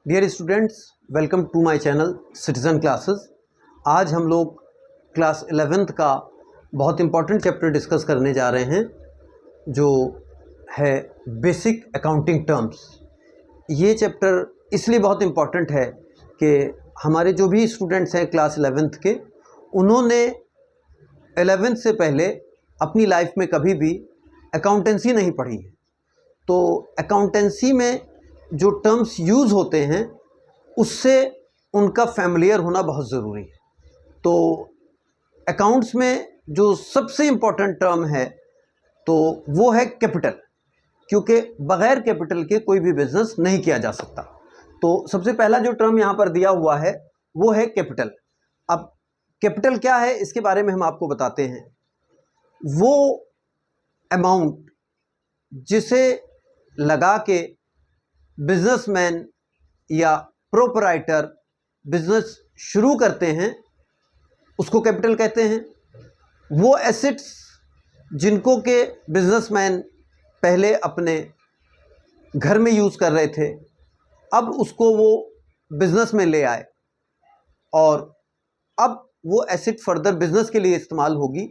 Dear students, welcome to my channel citizen classes. आज हम लोग क्लास 11th का बहुत इम्पॉर्टेंट चैप्टर डिस्कस करने जा रहे हैं, जो है बेसिक अकाउंटिंग टर्म्स। ये चैप्टर इसलिए बहुत इम्पॉर्टेंट है कि हमारे जो भी स्टूडेंट्स हैं क्लास 11th के, उन्होंने 11th से पहले अपनी लाइफ में कभी भी अकाउंटेंसी नहीं पढ़ी है। तो अकाउंटेंसी में जो टर्म्स यूज़ होते हैं उससे उनका फैमिलियर होना बहुत ज़रूरी है। तो अकाउंट्स में जो सबसे इम्पॉर्टेंट टर्म है तो वो है कैपिटल, क्योंकि बग़ैर कैपिटल के कोई भी बिज़नेस नहीं किया जा सकता। तो सबसे पहला जो टर्म यहाँ पर दिया हुआ है वो है कैपिटल। अब कैपिटल क्या है इसके बारे में हम आपको बताते हैं। वो अमाउंट जिसे लगा के बिजनेसमैन या प्रोपराइटर बिजनेस शुरू करते हैं उसको कैपिटल कहते हैं। वो एसेट्स जिनको के बिजनेसमैन पहले अपने घर में यूज़ कर रहे थे, अब उसको वो बिज़नेस में ले आए और अब वो एसेट फर्दर बिज़नेस के लिए इस्तेमाल होगी,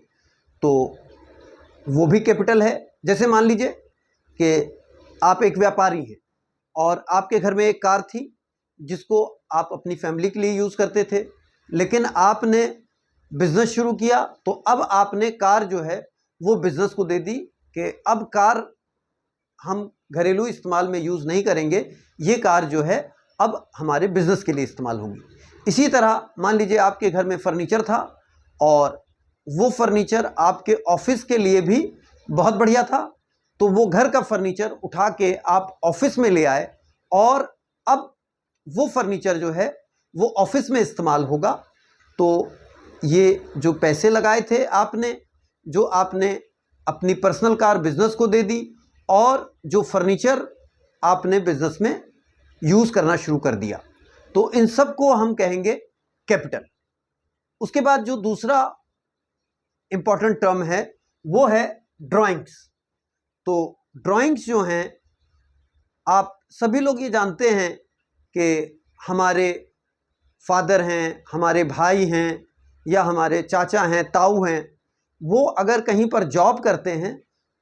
तो वो भी कैपिटल है। जैसे मान लीजिए कि आप एक व्यापारी हैं और आपके घर में एक कार थी जिसको आप अपनी फैमिली के लिए यूज़ करते थे, लेकिन आपने बिज़नेस शुरू किया तो अब आपने कार जो है वो बिज़नेस को दे दी कि अब कार हम घरेलू इस्तेमाल में यूज़ नहीं करेंगे, ये कार जो है अब हमारे बिज़नेस के लिए इस्तेमाल होगी। इसी तरह मान लीजिए आपके घर में फर्नीचर था और वो फर्नीचर आपके ऑफिस के लिए भी बहुत बढ़िया था, तो वो घर का फर्नीचर उठा के आप ऑफिस में ले आए और अब वो फर्नीचर जो है वो ऑफिस में इस्तेमाल होगा। तो ये जो पैसे लगाए थे आपने, जो आपने अपनी पर्सनल कार बिजनेस को दे दी और जो फर्नीचर आपने बिजनेस में यूज़ करना शुरू कर दिया, तो इन सब को हम कहेंगे कैपिटल। उसके बाद जो दूसरा इंपॉर्टेंट टर्म है वो है ड्राइंग्स। तो ड्राइंग्स जो हैं, आप सभी लोग ये जानते हैं कि हमारे फादर हैं, हमारे भाई हैं या हमारे चाचा हैं, ताऊ हैं, वो अगर कहीं पर जॉब करते हैं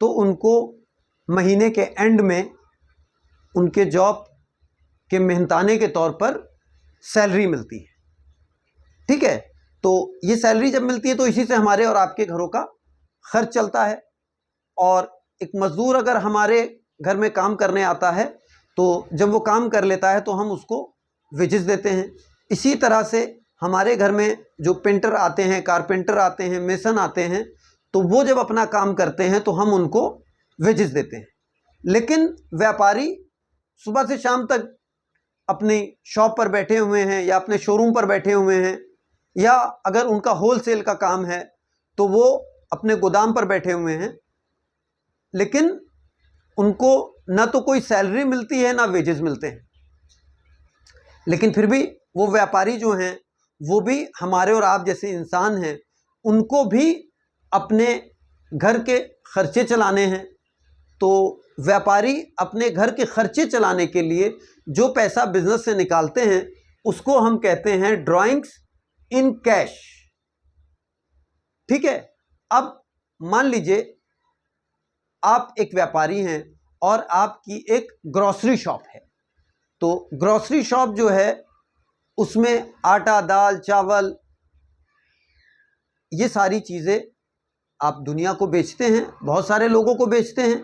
तो उनको महीने के एंड में उनके जॉब के मेहनताने के तौर पर सैलरी मिलती है। ठीक है, तो ये सैलरी जब मिलती है तो इसी से हमारे और आपके घरों का खर्च चलता है। और एक मज़दूर अगर हमारे घर में काम करने आता है तो जब वो काम कर लेता है तो हम उसको वेजेस देते हैं। इसी तरह से हमारे घर में जो पेंटर आते हैं, कारपेंटर आते हैं, मेसन आते हैं, तो वो जब अपना काम करते हैं तो हम उनको वेजेस देते हैं। लेकिन व्यापारी सुबह से शाम तक अपनी शॉप पर बैठे हुए हैं या अपने शोरूम पर बैठे हुए हैं, या अगर उनका होलसेल का काम है तो वो अपने गोदाम पर बैठे हुए हैं, लेकिन उनको ना तो कोई सैलरी मिलती है ना वेजेस मिलते हैं। लेकिन फिर भी वो व्यापारी जो हैं वो भी हमारे और आप जैसे इंसान हैं, उनको भी अपने घर के खर्चे चलाने हैं। तो व्यापारी अपने घर के खर्चे चलाने के लिए जो पैसा बिजनेस से निकालते हैं उसको हम कहते हैं ड्राइंग्स इन कैश। ठीक है, अब मान लीजिए आप एक व्यापारी हैं और आपकी एक ग्रॉसरी शॉप है। तो ग्रॉसरी शॉप जो है उसमें आटा, दाल, चावल, ये सारी चीज़ें आप दुनिया को बेचते हैं, बहुत सारे लोगों को बेचते हैं,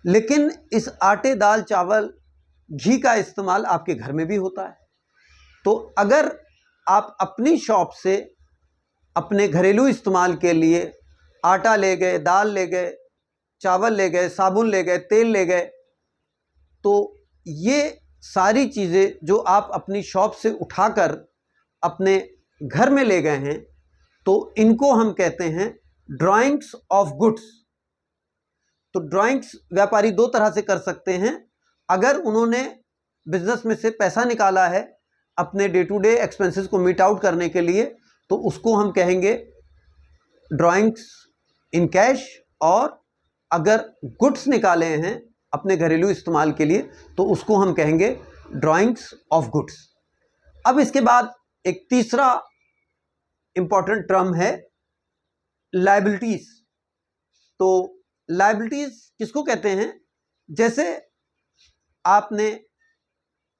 लेकिन इस आटे, दाल, चावल, घी का इस्तेमाल आपके घर में भी होता है। तो अगर आप अपनी शॉप से अपने घरेलू इस्तेमाल के लिए आटा ले गए, दाल ले गए, चावल ले गए, साबुन ले गए, तेल ले गए, तो ये सारी चीज़ें जो आप अपनी शॉप से उठाकर अपने घर में ले गए हैं, तो इनको हम कहते हैं ड्राइंग्स ऑफ गुड्स। तो ड्राइंग्स व्यापारी दो तरह से कर सकते हैं। अगर उन्होंने बिजनेस में से पैसा निकाला है अपने डे टू डे एक्सपेंसेस को मीट आउट करने के लिए, तो उसको हम कहेंगे ड्राइंग्स इन कैश। और अगर गुड्स निकाले हैं अपने घरेलू इस्तेमाल के लिए तो उसको हम कहेंगे ड्राइंग्स ऑफ गुड्स। अब इसके बाद एक तीसरा इंपॉर्टेंट टर्म है लायबिलिटीज। तो लायबिलिटीज किसको कहते हैं? जैसे आपने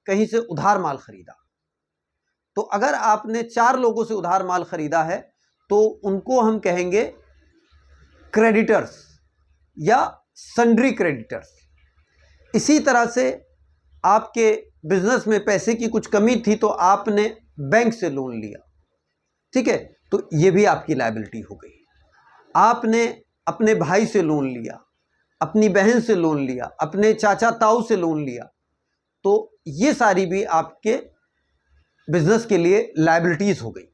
कहीं से उधार माल खरीदा, तो अगर आपने 4 लोगों से उधार माल खरीदा है तो उनको हम कहेंगे क्रेडिटर्स या सन्ड्री क्रेडिटर्स। इसी तरह से आपके बिजनेस में पैसे की कुछ कमी थी तो आपने बैंक से लोन लिया, ठीक है, तो ये भी आपकी लायबिलिटी हो गई। आपने अपने भाई से लोन लिया, अपनी बहन से लोन लिया, अपने चाचा ताऊ से लोन लिया, तो ये सारी भी आपके बिजनेस के लिए लायबिलिटीज हो गई,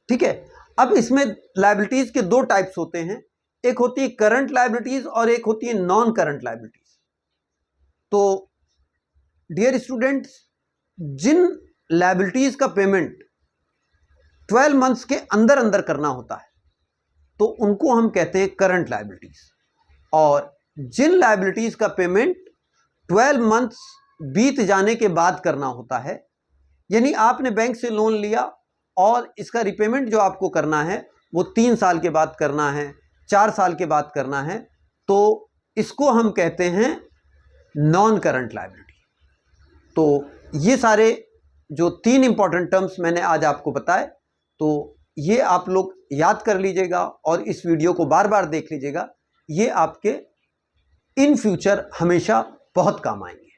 ठीक है। अब इसमें लायबिलिटीज के 2 टाइप्स होते हैं, एक होती है करंट लायबिलिटीज और एक होती है नॉन करंट लायबिलिटीज। तो डियर स्टूडेंट्स, जिन लायबिलिटीज का पेमेंट 12 मंथ्स के अंदर अंदर करना होता है तो उनको हम कहते हैं करंट लायबिलिटीज, और जिन लायबिलिटीज का पेमेंट 12 मंथ्स बीत जाने के बाद करना होता है, यानी आपने बैंक से लोन लिया और इसका रिपेमेंट जो आपको करना है वो 3 साल के बाद करना है, 4 साल के बाद करना है, तो इसको हम कहते हैं नॉन करंट लायबिलिटी। तो ये सारे जो 3 इंपॉर्टेंट टर्म्स मैंने आज आपको बताए, तो ये आप लोग याद कर लीजिएगा और इस वीडियो को बार बार देख लीजिएगा। ये आपके इन फ्यूचर हमेशा बहुत काम आएंगे।